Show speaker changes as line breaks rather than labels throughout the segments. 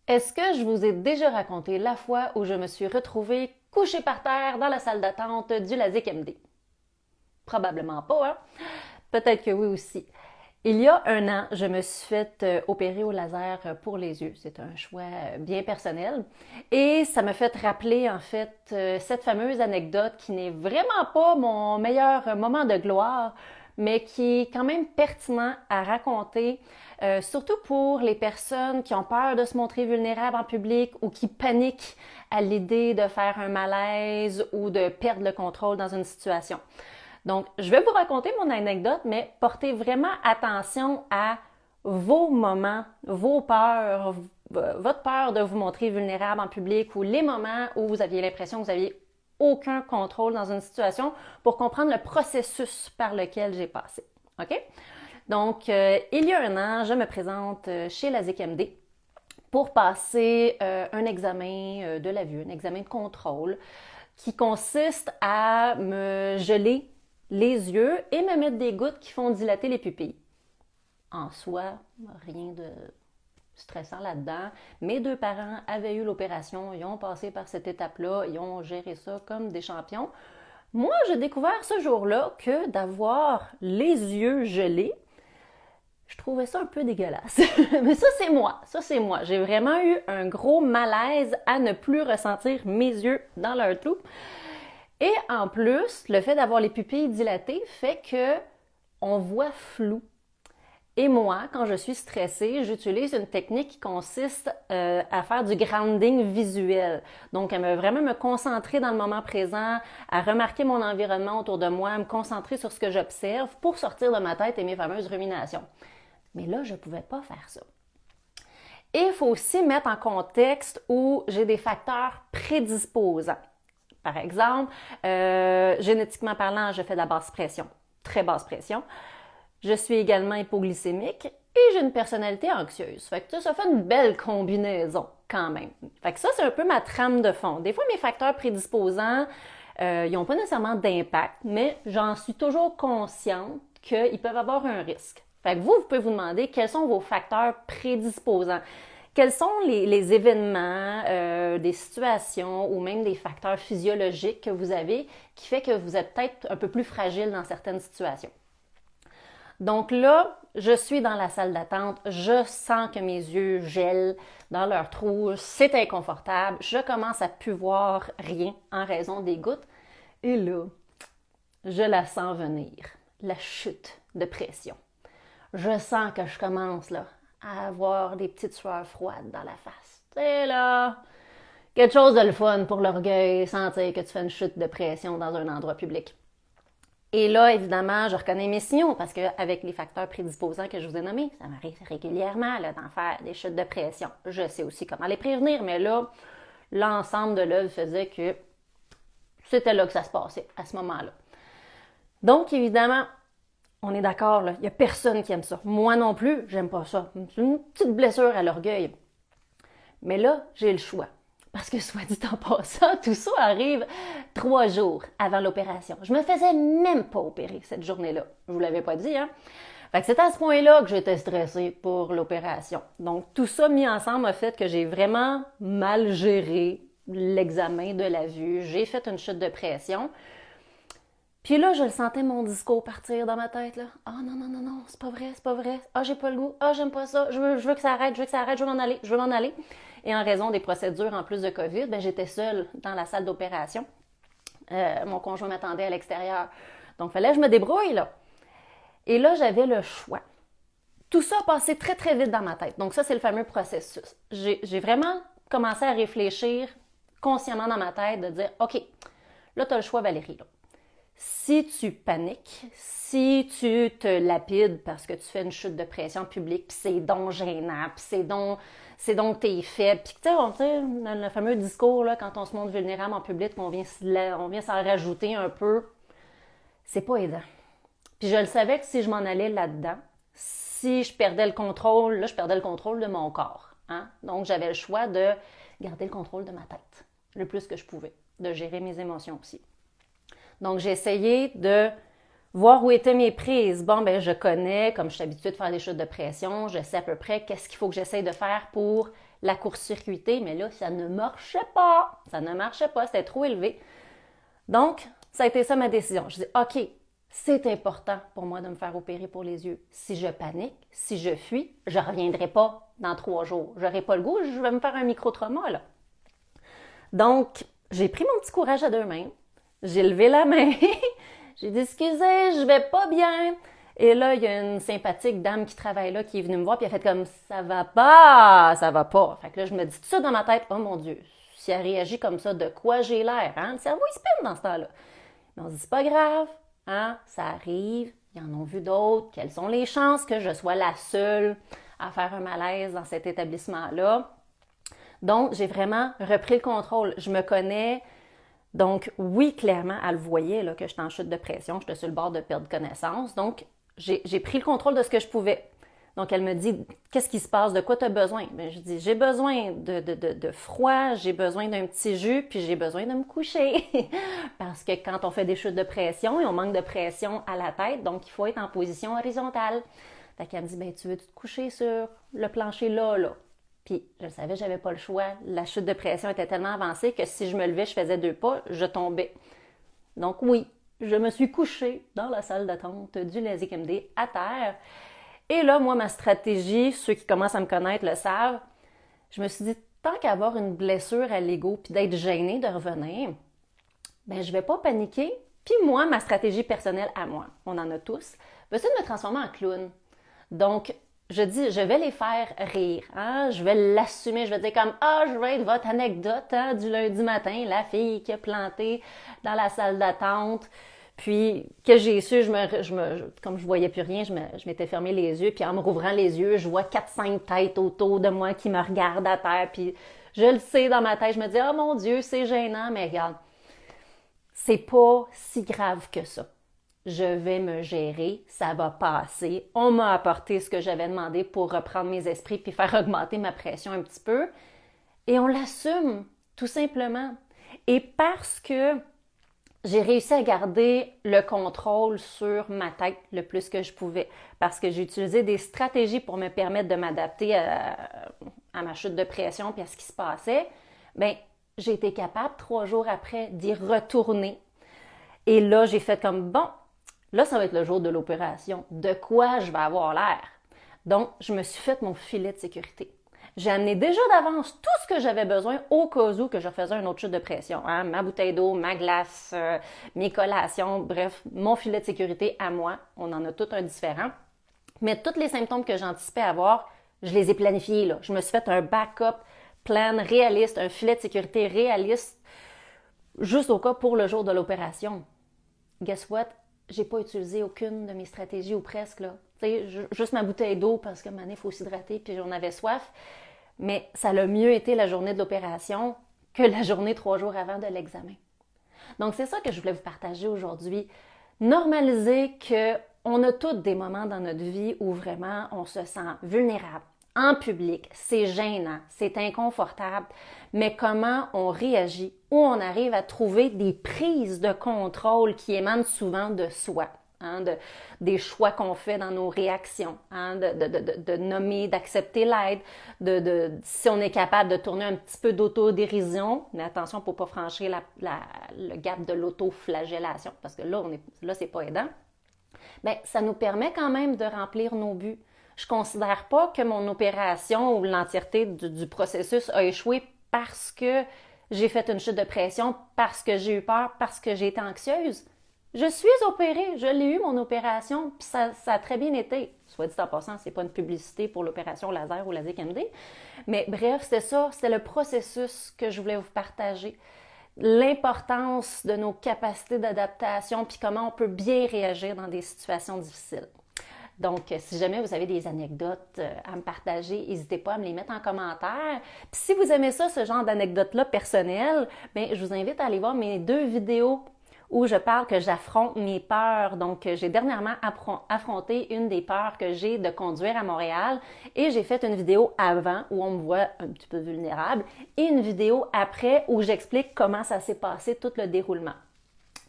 Est-ce que je vous ai déjà raconté la fois où je me suis retrouvée couchée par terre dans la salle d'attente du LASIK MD? Probablement pas, hein? Peut-être que oui aussi. Il y a un an, je me suis fait opérer au laser pour les yeux. C'est un choix bien personnel. Et ça m'a fait rappeler, en fait, cette fameuse anecdote qui n'est vraiment pas mon meilleur moment de gloire, mais qui est quand même pertinent à raconter, surtout pour les personnes qui ont peur de se montrer vulnérables en public ou qui paniquent à l'idée de faire un malaise ou de perdre le contrôle dans une situation. Donc, je vais vous raconter mon anecdote, mais portez vraiment attention à vos moments, vos peurs, votre peur de vous montrer vulnérable en public ou les moments où vous aviez l'impression que vous aviez aucun contrôle dans une situation pour comprendre le processus par lequel j'ai passé. OK? Donc, il y a un an, je me présente chez la ZKMD pour passer un examen de la vue, un examen de contrôle qui consiste à me geler les yeux et me mettre des gouttes qui font dilater les pupilles. En soi, rien de stressant là-dedans. Mes deux parents avaient eu l'opération, ils ont passé par cette étape-là, ils ont géré ça comme des champions. Moi, j'ai découvert ce jour-là que d'avoir les yeux gelés, je trouvais ça un peu dégueulasse. Mais ça c'est moi. J'ai vraiment eu un gros malaise à ne plus ressentir mes yeux dans leur trou. Et en plus, le fait d'avoir les pupilles dilatées fait que on voit flou. Et moi, quand je suis stressée, j'utilise une technique qui consiste à faire du grounding visuel. Donc, vraiment me concentrer dans le moment présent, à remarquer mon environnement autour de moi, à me concentrer sur ce que j'observe pour sortir de ma tête et mes fameuses ruminations. Mais là, je ne pouvais pas faire ça. Et il faut aussi mettre en contexte où j'ai des facteurs prédisposants. Par exemple, génétiquement parlant, je fais de la basse pression, très basse pression. Je suis également hypoglycémique et j'ai une personnalité anxieuse. Fait que ça fait une belle combinaison quand même. Fait que ça, c'est un peu ma trame de fond. Des fois, mes facteurs prédisposants, ils n'ont pas nécessairement d'impact, mais j'en suis toujours consciente qu'ils peuvent avoir un risque. Fait que vous pouvez vous demander quels sont vos facteurs prédisposants. Quels sont les événements, des situations ou même des facteurs physiologiques que vous avez qui fait que vous êtes peut-être un peu plus fragile dans certaines situations? Donc là, je suis dans la salle d'attente, je sens que mes yeux gèlent dans leur trou, c'est inconfortable, je commence à plus voir rien en raison des gouttes. Et là, je la sens venir, la chute de pression. Je sens que je commence là à avoir des petites sueurs froides dans la face. C'est là, quelque chose de le fun pour l'orgueil, sentir que tu fais une chute de pression dans un endroit public. Et là, évidemment, je reconnais mes signaux parce qu'avec les facteurs prédisposants que je vous ai nommés, ça m'arrive régulièrement là, d'en faire des chutes de pression. Je sais aussi comment les prévenir, mais là, l'ensemble de l'œuvre faisait que c'était là que ça se passait, à ce moment-là. Donc, évidemment, on est d'accord, il n'y a personne qui aime ça. Moi non plus, j'aime pas ça. C'est une petite blessure à l'orgueil. Mais là, j'ai le choix. Parce que, soit dit en passant, tout ça arrive 3 jours avant l'opération. Je me faisais même pas opérer cette journée-là. Je vous l'avais pas dit, hein? Fait que c'est à ce point-là que j'étais stressée pour l'opération. Donc, tout ça mis ensemble a fait que j'ai vraiment mal géré l'examen de la vue. J'ai fait une chute de pression. Puis là, je le sentais mon discours partir dans ma tête, là. Ah non, non, non, non, c'est pas vrai, c'est pas vrai. Ah, j'ai pas le goût. Ah, j'aime pas ça. Je veux que ça arrête, je veux que ça arrête, je veux m'en aller, je veux m'en aller. Et en raison des procédures en plus de COVID, ben, j'étais seule dans la salle d'opération. Mon conjoint m'attendait à l'extérieur. Donc, fallait que je me débrouille, là. Et là, j'avais le choix. Tout ça a passé très, très vite dans ma tête. Donc, ça, c'est le fameux processus. J'ai vraiment commencé à réfléchir consciemment dans ma tête, de dire, OK, là, tu as le choix, Valérie, là. Si tu paniques, si tu te lapides parce que tu fais une chute de pression publique, puis c'est donc gênant, puis c'est donc t'es faible, puis tu sais, le fameux discours, là, quand on se montre vulnérable en public, on vient s'en rajouter un peu, c'est pas aidant. Puis je le savais que si je m'en allais là-dedans, si je perdais le contrôle, là, je perdais le contrôle de mon corps. Hein? Donc, j'avais le choix de garder le contrôle de ma tête, le plus que je pouvais, de gérer mes émotions aussi. Donc, j'ai essayé de Voir où étaient mes prises. Bon, ben je connais, comme je suis habituée de faire des chutes de pression, je sais à peu près qu'est-ce qu'il faut que j'essaye de faire pour la court-circuiter, mais là, ça ne marchait pas. Ça ne marchait pas, c'était trop élevé. Donc, ça a été ça ma décision. Je dis, OK, c'est important pour moi de me faire opérer pour les yeux. Si je panique, si je fuis, je ne reviendrai pas dans 3 jours. Je n'aurai pas le goût, je vais me faire un micro-trauma, là. Donc, j'ai pris mon petit courage à 2 mains. J'ai levé la main. J'ai dit, excusez, je vais pas bien. Et là, il y a une sympathique dame qui travaille là, qui est venue me voir, puis elle a fait comme, ça va pas, ça va pas. Fait que là, je me dis tout ça dans ma tête, oh mon Dieu, si elle réagit comme ça, de quoi j'ai l'air, hein? Le cerveau, il spinne dans ce temps-là. Mais on se dit, c'est pas grave, hein? Ça arrive, ils en ont vu d'autres. Quelles sont les chances que je sois la seule à faire un malaise dans cet établissement-là? Donc, j'ai vraiment repris le contrôle. Je me connais. Donc, oui, clairement, elle le voyait là, que j'étais en chute de pression, j'étais sur le bord de perdre connaissance. Donc, j'ai pris le contrôle de ce que je pouvais. Donc, elle me dit, qu'est-ce qui se passe? De quoi tu as besoin? Bien, je dis, j'ai besoin de froid, j'ai besoin d'un petit jus, puis j'ai besoin de me coucher. Parce que quand on fait des chutes de pression, et on manque de pression à la tête, donc il faut être en position horizontale. Fait qu'elle me dit, ben, tu veux te coucher sur le plancher là, là? Puis, je le savais, j'avais pas le choix. La chute de pression était tellement avancée que si je me levais, je faisais 2 pas, je tombais. Donc oui, je me suis couchée dans la salle d'attente du LASIK-MD à terre. Et là, moi, ma stratégie, ceux qui commencent à me connaître le savent, je me suis dit, tant qu'avoir une blessure à l'ego puis d'être gênée de revenir, ben je vais pas paniquer. Puis moi, ma stratégie personnelle à moi, on en a tous, ben, c'est de me transformer en clown. Donc, je dis, je vais les faire rire, hein? Je vais l'assumer, je vais dire comme, ah, je vais être votre anecdote hein, du lundi matin, la fille qui a planté dans la salle d'attente, puis que j'ai su, comme je voyais plus rien, je m'étais fermé les yeux, puis en me rouvrant les yeux, je vois 4-5 têtes autour de moi qui me regardent à terre, puis je le sais dans ma tête, je me dis, oh mon Dieu, c'est gênant, mais regarde, c'est pas si grave que ça. Je vais me gérer, ça va passer. On m'a apporté ce que j'avais demandé pour reprendre mes esprits puis faire augmenter ma pression un petit peu. Et on l'assume, tout simplement. Et parce que j'ai réussi à garder le contrôle sur ma tête le plus que je pouvais, parce que j'ai utilisé des stratégies pour me permettre de m'adapter à ma chute de pression puis à ce qui se passait, bien, j'ai été capable, 3 jours après, d'y retourner. Et là, j'ai fait comme, bon, là, ça va être le jour de l'opération. De quoi je vais avoir l'air? Donc, je me suis fait mon filet de sécurité. J'ai amené déjà d'avance tout ce que j'avais besoin au cas où que je faisais une autre chute de pression. Hein? Ma bouteille d'eau, ma glace, mes collations, bref, mon filet de sécurité à moi. On en a tout un différent. Mais tous les symptômes que j'anticipais avoir, je les ai planifiés. Là. Je me suis fait un backup plan réaliste, un filet de sécurité réaliste, juste au cas pour le jour de l'opération. Guess what? J'ai pas utilisé aucune de mes stratégies ou presque. Là. Juste ma bouteille d'eau parce que il faut s'hydrater puis j'en avais soif. Mais ça a mieux été la journée de l'opération que la journée 3 jours avant de l'examen. Donc, c'est ça que je voulais vous partager aujourd'hui. Normaliser qu'on a tous des moments dans notre vie où vraiment on se sent vulnérable. En public, c'est gênant, c'est inconfortable, mais comment on réagit, où on arrive à trouver des prises de contrôle qui émanent souvent de soi, hein, des choix qu'on fait dans nos réactions, hein, de nommer, d'accepter l'aide, si on est capable de tourner un petit peu d'autodérision, mais attention pour ne pas franchir le gap de l'autoflagellation, parce que là c'est pas aidant, bien, ça nous permet quand même de remplir nos buts. Je ne considère pas que mon opération ou l'entièreté du processus a échoué parce que j'ai fait une chute de pression, parce que j'ai eu peur, parce que j'ai été anxieuse. Je suis opérée, je l'ai eu mon opération, puis ça a très bien été. Soit dit en passant, c'est pas une publicité pour l'opération laser ou LASIK-MD. Mais bref, c'est ça, c'est le processus que je voulais vous partager. L'importance de nos capacités d'adaptation, puis comment on peut bien réagir dans des situations difficiles. Donc, si jamais vous avez des anecdotes à me partager, n'hésitez pas à me les mettre en commentaire. Puis si vous aimez ça, ce genre d'anecdotes-là personnelles, bien, je vous invite à aller voir mes 2 vidéos où je parle que j'affronte mes peurs. Donc, j'ai dernièrement affronté une des peurs que j'ai de conduire à Montréal et j'ai fait une vidéo avant où on me voit un petit peu vulnérable et une vidéo après où j'explique comment ça s'est passé, tout le déroulement.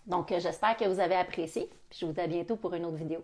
Donc, j'espère que vous avez apprécié. Puis je vous dis à bientôt pour une autre vidéo.